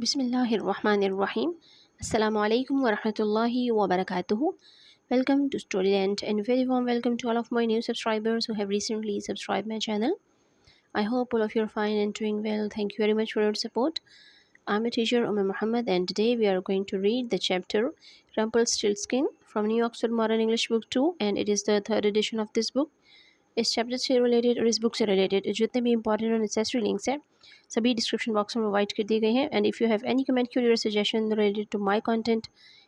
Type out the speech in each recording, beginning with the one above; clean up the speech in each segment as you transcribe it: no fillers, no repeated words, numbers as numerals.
बिस्मिल्लाहिर्रहमानिर्रहीम। अस्सलामु अलैकुम वरहमतुल्लाहि वबरकातुहू। Welcome to Storyland and very warm welcome to all of my new subscribers who have recently subscribed my channel. I hope all of you are fine and doing well. Thank you very much for your support. I'm a teacher Umar Muhammad and today we are going to read the chapter Rumpelstiltskin from New Oxford Modern English Book 2 and it is the third edition of this book. इस chapter से related और इस book से related जितने भी important और necessary links हैं सभी डिस्क्रिप्शन बॉक्स में प्रोवाइड कर दिए गए हैं and if you have any comment query और suggestion related to my content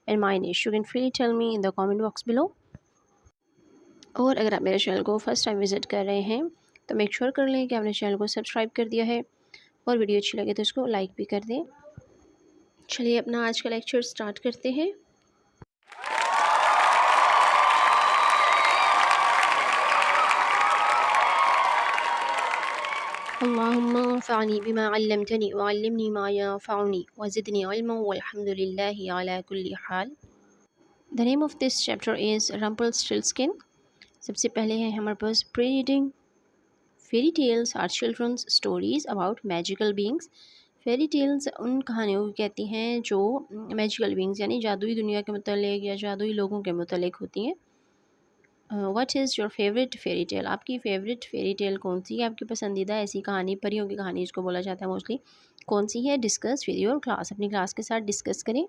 and my niche you can freely tell me in the comment box below. और अगर आप मेरे चैनल को फर्स्ट टाइम विजिट कर रहे हैं तो मेक श्योर कर लें कि आपने चैनल को सब्सक्राइब कर दिया है और वीडियो अच्छी लगे तो इसको लाइक भी कर दें। चलिए अपना आज का लेक्चर स्टार्ट करते हैं। अल्लाहुम्मा अंफ़अनी बिमा अल्लमतनी वअल्लिमनी मा यंफ़अनी वज़िदनी इल्मा वल्हम्दुलिल्लाहि अला कुल्ली हाल। The name of this chapter is Rumpelstiltskin. सबसे पहले है हमारे पास pre reading. Fairy tales are children's stories about magical beings. Fairy tales उन कहानियों को कहती हैं जो मैजिकल बीइंग्स यानी जादुई दुनिया के मुतालिक या जादुई लोगों के मुतालिक होती हैं। What is your favourite fairy tale? आपकी फ़ेवरेट फेरी टेल कौन सी है? आपकी पसंदीदा ऐसी कहानी, परियों की कहानी जिसको बोला जाता है मोस्टली, कौन सी है? डिस्कस विद योर क्लास, अपनी क्लास के साथ डिस्कस करें।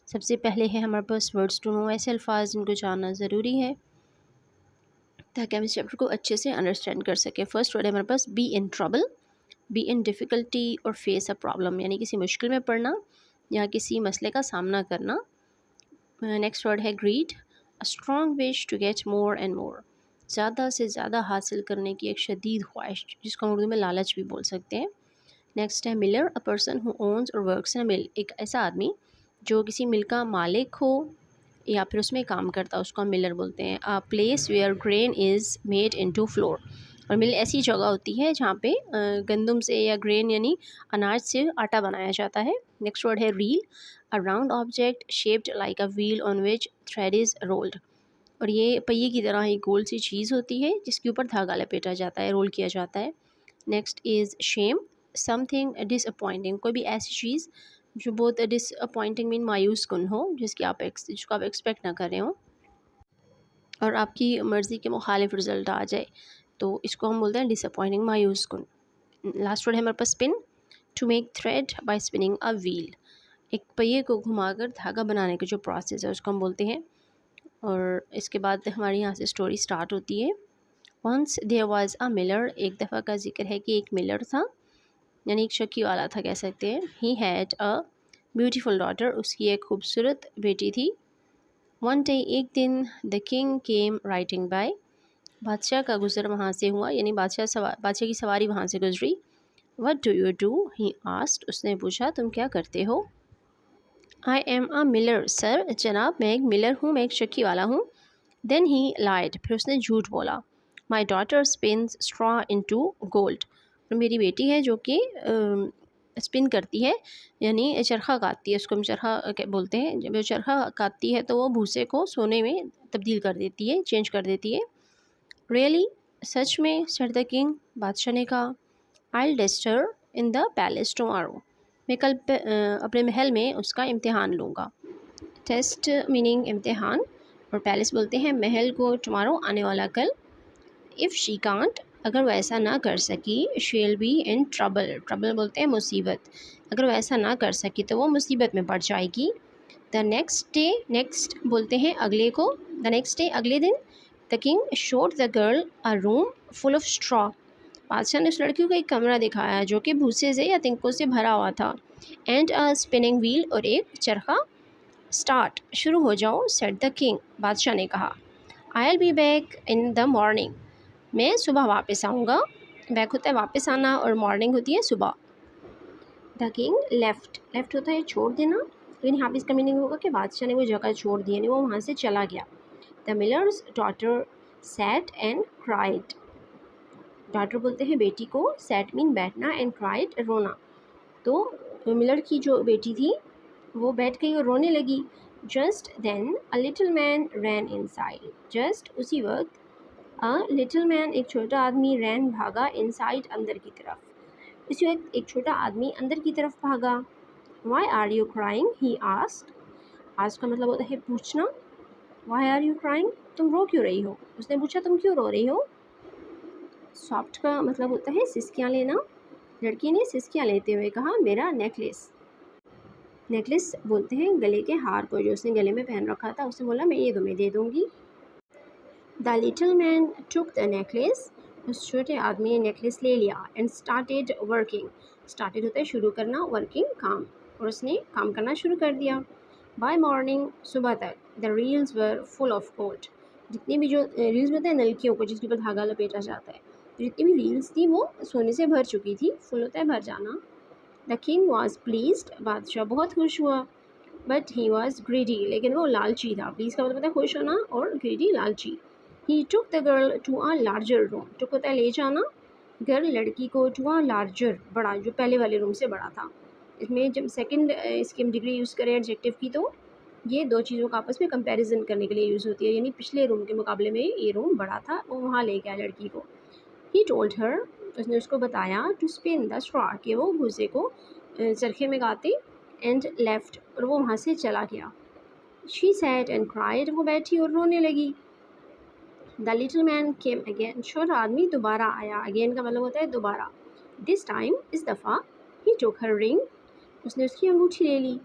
सबसे पहले है हमारे पास वर्ड्स टू नो, ऐसे अल्फाज जिनको जानना ज़रूरी है ताकि हम इस चैप्टर को अच्छे से अंडरस्टैंड कर सकें। फर्स्ट वर्ड है हमारे पास be in trouble, be in difficulty और फेस अ प्रॉब्लम यानी किसी मुश्किल में पड़ना या किसी मसले का सामना करना। नेक्स्ट वर्ड है greed, a strong wish to get more and more, ज़्यादा से ज़्यादा हासिल करने की एक शदीद ख्वाहिश जिसको हम उर्दू में लालच भी बोल सकते हैं। नेक्स्ट है Miller, a person who owns और वर्क्स इन अ मिल, एक ऐसा आदमी जो किसी मिल का मालिक हो या फिर उसमें काम करता है उसको हम मिलर बोलते हैं। A place where grain is made into flour, और मिल ऐसी जगह होती है जहाँ पे गंदम से या ग्रेन यानी अनाज से आटा बनाया जाता है। नेक्स्ट वर्ड है reel, a round object shaped like a wheel on which thread is rolled, और ये पहिए की तरह एक गोल सी चीज़ होती है जिसके ऊपर धागा लपेटा जाता है, रोल किया जाता है। Next is shame, something disappointing, कोई भी ऐसी चीज़ जो बहुत डिसअपॉइंटिंग मीन मायूस कुन हो, जिसको आप एक्सपेक्ट ना कर रहे हो और आपकी मर्ज़ी के मुखालिफ रिज़ल्ट आ जाए, तो इसको हम बोलते हैं डिसअपॉइंटिंग, मायूस कुन। लास्ट वर्ड है हमारे पास spin, to make thread by spinning a wheel, एक पहिए को घुमाकर धागा बनाने का जो प्रोसेस है उसको हम बोलते हैं। और इसके बाद हमारी यहाँ से स्टोरी स्टार्ट होती है। Once there was a miller, एक दफ़ा का जिक्र है कि एक मिलर था यानी एक चक्की वाला था कह सकते हैं। He had a beautiful daughter, उसकी एक खूबसूरत बेटी थी। वन डे, एक दिन, the king came writing by, बादशाह का गुज़र वहाँ से हुआ यानी बादशाह की सवारी वहाँ से गुजरी। What do you do? He asked, उसने पूछा तुम क्या करते हो? I am a Miller sir, जनाब मैं एक मिलर हूँ, मैं एक चक्की वाला हूँ। देन ही लाइड, फिर उसने झूठ बोला। My daughter spins straw into gold, और मेरी बेटी है जो कि स्पिन करती है यानी चरखा काटती है, उसको हम चरखा बोलते हैं। जब वो चरखा काटती है तो वो भूसे को सोने में तब्दील कर देती है, चेंज कर देती है। रियली, सच में? सेड द किंग, बादशाह ने कहा। I will test her in the palace tomorrow, मैं कल अपने महल में उसका इम्तिहान लूँगा। टेस्ट मीनिंग इम्तिहान और पैलेस बोलते हैं महल को, टुमारो आने वाला कल। इफ़ शी कांट, अगर वह ऐसा ना कर सकी, she will be in trouble, trouble बोलते हैं मुसीबत, अगर वह ऐसा ना कर सकी तो वो मुसीबत में पड़ जाएगी। द नेक्स्ट डे, नेक्स्ट बोलते हैं अगले को, द नेक्स्ट डे अगले दिन, the king showed the girl a room full of straw, बादशाह ने उस लड़की को एक कमरा दिखाया जो कि भूसे से या तिनकों से भरा हुआ था। एंड अ स्पिनिंग व्हील, और एक चरखा। स्टार्ट, शुरू हो जाओ। सेड द किंग, बादशाह ने कहा। I will be back in the morning, मैं सुबह वापस आऊँगा। बैक होता है वापस आना और मॉर्निंग होती है सुबह। द किंग लेफ्ट, लेफ्ट होता है छोड़ देना, लेकिन यहाँ पे इसका मीनिंग होगा कि बादशाह ने वो जगह छोड़ दी यानी वो वहाँ से चला गया। The millers daughter sat and cried, daughter बोलते हैं बेटी को, सैट मीन बैठना, एंड क्राइड रोना, तो मिलर की जो बेटी थी वो बैठ गई और रोने लगी। Just then a little man ran inside, just उसी वक्त, अ लिटिल मैन एक छोटा आदमी, रैन भागा, इनसाइड अंदर की तरफ, इसी वक्त एक छोटा आदमी अंदर की तरफ भागा। Why are you crying? He asked. Ask का मतलब होता है पूछना. Why are you crying? तुम रो क्यों रही हो? उसने पूछा तुम क्यों रो रही हो? Soft का मतलब होता है सिसकियाँ लेना. लड़की ने सिसकियाँ लेते हुए कहा मेरा नेकलेस. नेकलेस बोलते हैं गले के हार को जो उसने गले में पहन रखा था. उसने बोला मैं ये तुम्हें दे दूँगी. The little man took the necklace. उस छोटे आदमी ने नेकलेस ले लिया and started working. Started होता है शुरू करना, working काम. और उसने काम करना शुरू कर दिया. By morning सुबह तक the reels were full of gold. जितनी भी जो रील्स होते हैं नलकियों को जिसके ऊपर धागा लपेटा जाता है, जितनी भी रील्स थी वो सोने से भर चुकी थी. फुल होता है भर जाना. The king was pleased. बादशाह बहुत खुश हुआ. But he was greedy. लेकिन वो लालची था. प्लीज का मतलब होता है खुश होना और greedy लालची. He took the girl to a larger room. took होता है ले जाना. गर्ल लड़की को to a larger बड़ा जो पहले वाले रूम से बड़ा था. इसमें जब सेकंड इसकी हम डिग्री यूज़ करें एडजेक्टिव की तो ये दो चीज़ों का आपस में कंपैरिजन करने के लिए यूज़ होती है. यानी पिछले रूम के मुकाबले में ये रूम बड़ा था. वो वहाँ ले गया लड़की को. He told her उसने उसको बताया to spin the straw कि वो भूसे को चरखे में गाते and left और वो वहाँ से चला गया. She sat and cried. वो बैठी और रोने लगी. The little man came again. छोटा आदमी दोबारा आया. Again का मतलब होता है दोबारा. This time इस दफ़ा he took her ring. उसने उसकी अंगूठी ले ली.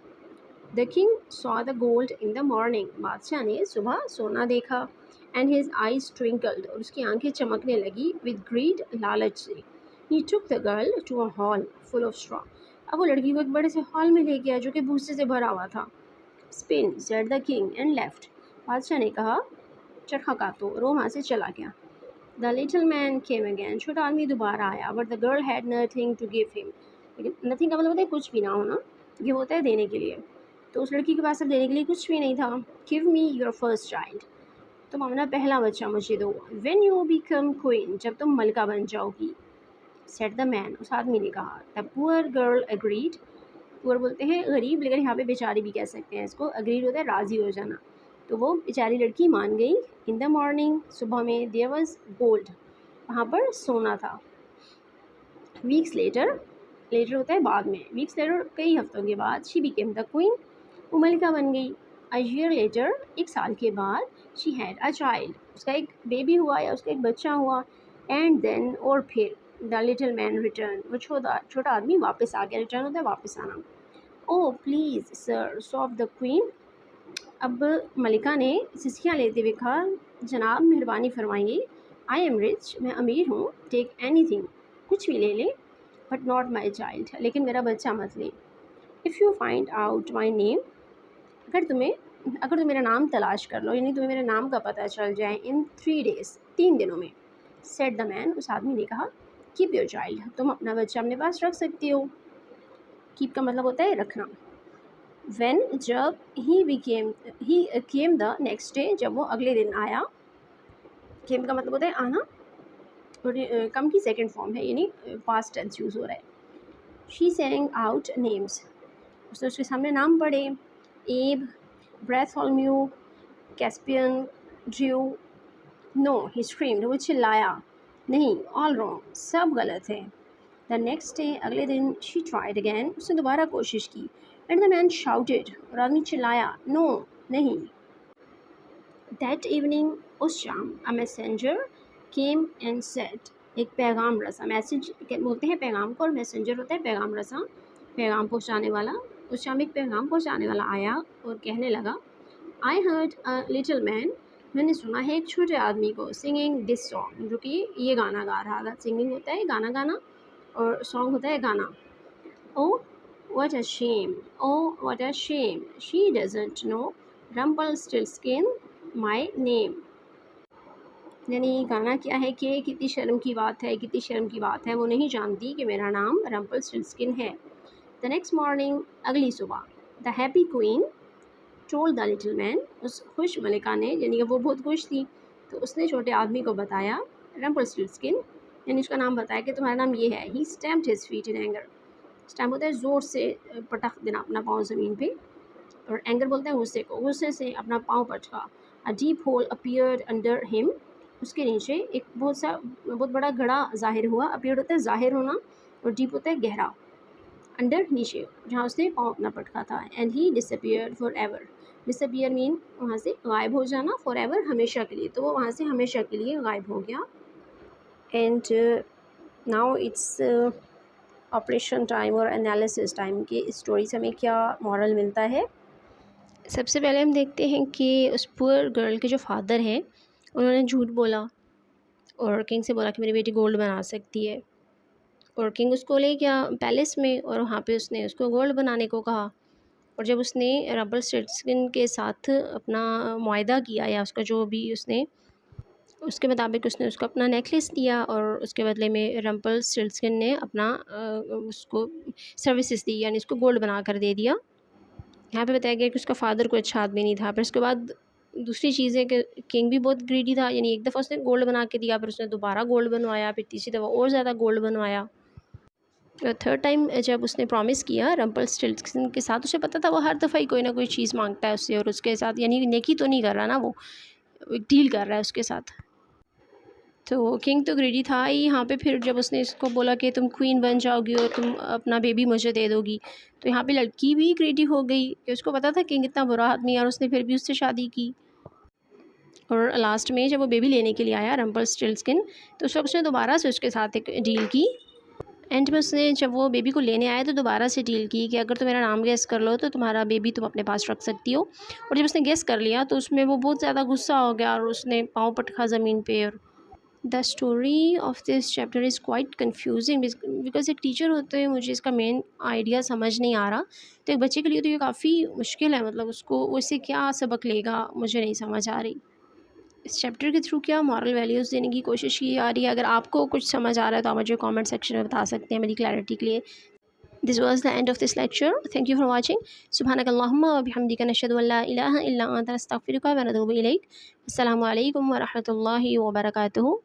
The king saw the gold in the morning. बादशाह ने सुबह सोना देखा. And his eyes twinkled. और उसकी आंखें चमकने लगी with greed लालच से. He took the girl to a hall full of straw. अब वो लड़की को एक बड़े से हॉल में ले गया जो कि भूसे से भरा हुआ था. Spin said the king and left. बादशाह ने कहा चरखा काटो और वो वहाँ से चला गया. The little man came again. छोटा आदमी दोबारा आया. But the girl had nothing to give him. लेकिन nothing का मतलब होता है कुछ भी ना होना. ये होता है देने के लिए. तो उस लड़की के पास अब देने के लिए कुछ भी नहीं था. Give me your first child. तुम अपना पहला बच्चा मुझे दो. When you become queen. जब तुम मलका बन जाओगी. Said the man. उस आदमी ने कहा. The poor girl agreed. poor बोलते हैं गरीब लेकिन यहाँ पे बेचारी भी कह सकते हैं इसको. Agreed होता है राज़ी हो जाना. तो वो बेचारी लड़की मान गई. इन द मॉर्निंग सुबह में देयर वाज गोल्ड. वहाँ पर सोना था. Weeks later. लेटर होता है बाद में. वीक्स लेटर कई हफ्तों के बाद शी बिकेम द क्वीन. वो मलिका बन गई. अ ईयर लेटर एक साल के बाद शी हैड अ चाइल्ड. उसका एक बेबी हुआ या उसका एक बच्चा हुआ. एंड देन और फिर द लिटिल मैन रिटर्न. वो छोटा आदमी वापस आ गया. रिटर्न होता है वापस आना. ओ please sir soft the queen. अब मलिका ने सिसकियाँ लेते हुए कहा जनाब मेहरबानी फरमाइए. I am rich. मैं अमीर हूँ. Take anything. कुछ भी ले लें. But not my child. लेकिन मेरा बच्चा मत लें. If you find out my name. अगर तुम मेरा नाम तलाश कर लो यानी तुम्हें मेरे नाम का पता चल जाए इन 3 days 3 दिनों में. Said the man. उस आदमी ने कहा कीप योर चाइल्ड. तुम अपना बच्चा अपने पास रख सकती हो. कीप का मतलब होता है रखना. When जब he came the next day. जब वो अगले दिन आया. came का मतलब होता है आना और कम की सेकंड फॉर्म है यानी पास्ट टेंस यूज़ हो रहा है. She sang out names. उसने उसके सामने नाम पढ़े. एब, ब्रैथोलम्यू, कैस्पियन, ड्रू. नो ही स्क्रीम्ड. वो चिल्लाया. नहीं ऑल रॉन्ग. सब गलत है. द नेक्स्ट डे अगले दिन शी ट्राइड अगैन. उसने दोबारा कोशिश की. And the man shouted. और आदमी चिल्लाया नो नहीं. दैट इवनिंग उस शाम a messenger came and said. एक पैगाम रसा. मैसेज बोलते हैं पैगाम को और मैसेंजर होता है पैगाम रसा. पैगाम पहुंचाने वाला. उस शाम एक पैगाम पहुंचाने वाला आया और कहने लगा I heard a little man. मैंने सुना है एक छोटे आदमी को सिंगिंग दिस सॉन्ग जो कि ये गाना गा रहा था. सिंगिंग होता है गाना गाना और सॉन्ग होता है गाना. ओ what a shame. Oh what a shame. She doesn't know Rumpelstiltskin my name. यानी गाना क्या है कि कितनी शर्म की बात है. कितनी शर्म की बात है. वो नहीं जानती कि मेरा नाम रम्पलस्टिल्टस्किन है. द नेक्स्ट मॉर्निंग अगली सुबह the happy queen told the little man. उस खुश मलिका ने यानी कि वो बहुत खुश थी तो उसने छोटे आदमी को बताया रम्पलस्टिल्टस्किन यानी उसका नाम बताया कि तुम्हारा नाम ये है. He stamped his feet in anger. Stamp होता है ज़ोर से पटक देना अपना पाँव ज़मीन पे. और एंगर बोलते हैं गुस्से को. गुस्से से अपना पाँव पटका. A deep whole appeared under him. उसके नीचे एक बहुत बड़ा गड्ढा ज़ाहिर हुआ. अपीयर्ड होता है ज़ाहिर होना और डीप होता है गहरा. अंडर नीचे, जहाँ उसने पाँव अपना पटका था। And he disappeared for ever. Disappear mean वहाँ से गायब हो जाना, फॉर एवर हमेशा के लिए, तो वो वहाँ से हमेशा के लिए गायब हो गया। And now its operation time और एनालिसिस टाइम की स्टोरी से हमें क्या मॉरल मिलता है। सबसे पहले हम देखते हैं कि उस पुअर गर्ल के जो फादर हैं उन्होंने झूठ बोला और किंग से बोला कि मेरी बेटी गोल्ड बना सकती है, और किंग उसको ले गया पैलेस में और वहाँ पे उसने उसको गोल्ड बनाने को कहा। और जब उसने रम्पलस्टिल्टस्किन के साथ अपना मुआहदा किया, या उसका जो भी उसने उसके मुताबिक उसने उसको अपना नेकलेस दिया, और उसके बदले में रम्पलस्टिल्टस्किन ने अपना उसको सर्विसेज दी, यानी उसको गोल्ड बना कर दे दिया। यहाँ पे बताया गया कि उसका फादर कोई अच्छा आदमी नहीं था। फिर उसके बाद दूसरी चीज़ है कि किंग भी बहुत ग्रीडी था, यानी एक दफ़ा उसने गोल्ड बना के दिया, फिर उसने दोबारा गोल्ड बनवाया, फिर तीसरी दफ़ा और ज़्यादा गोल्ड बनवाया। थर्ड टाइम जब उसने प्रॉमिस किया रम्पलस्टिल्टस्किन के साथ, उसे पता था वो हर दफ़ा ही कोई ना कोई चीज़ मांगता है उससे, और उसके साथ यानी नेकी तो नहीं कर रहा ना, वो एक डील कर रहा है उसके साथ। तो किंग तो ग्रीडी था ही यहाँ पे। फिर जब उसने इसको बोला कि तुम क्वीन बन जाओगी और तुम अपना बेबी मुझे दे दोगी, तो यहाँ पे लड़की भी ग्रीडी हो गई कि उसको पता था किंग इतना बुरा आदमी है, और उसने फिर भी उससे शादी की। और लास्ट में जब वो बेबी लेने के लिए आया रम्पलस्टिल्टस्किन, तो उस वक्त उसने दोबारा से उसके साथ एक डील की। एंड में उसने जब वो बेबी को लेने आया तो दोबारा से डील की कि अगर तुम मेरा नाम गेस कर लो तो तुम्हारा बेबी तुम अपने पास रख सकती हो। और जब उसने गेस कर लिया तो उसमें वो बहुत ज़्यादा गुस्सा हो गया और उसने पाँव पटका ज़मीन पे। और the story of this chapter is quite confusing because एक टीचर होते हुए मुझे इसका मेन आइडिया समझ नहीं आ रहा। तो एक बच्चे के लिए तो ये काफ़ी मुश्किल है, मतलब उसको वो इससे क्या सबक लेगा मुझे नहीं समझ आ रही। इस चैप्टर के थ्रू क्या मॉरल वैल्यूज़ देने की कोशिश की आ रही है। अगर आपको कुछ समझ आ रहा है तो आप मुझे कमेंट सेक्शन में बता सकते हैं मेरी क्लैरिटी के लिए। This was the end of this lecture. Thank you for watching. सुब्हानकल्लाहुम्मा व बिहम्दिका नशहदु अल्ला इलाहा इल्ला अंता नस्तगफिरुका व नतूबु इलैक। अस्सलामु अलैकुम व रहमतुल्लाहि व बरकातुहू।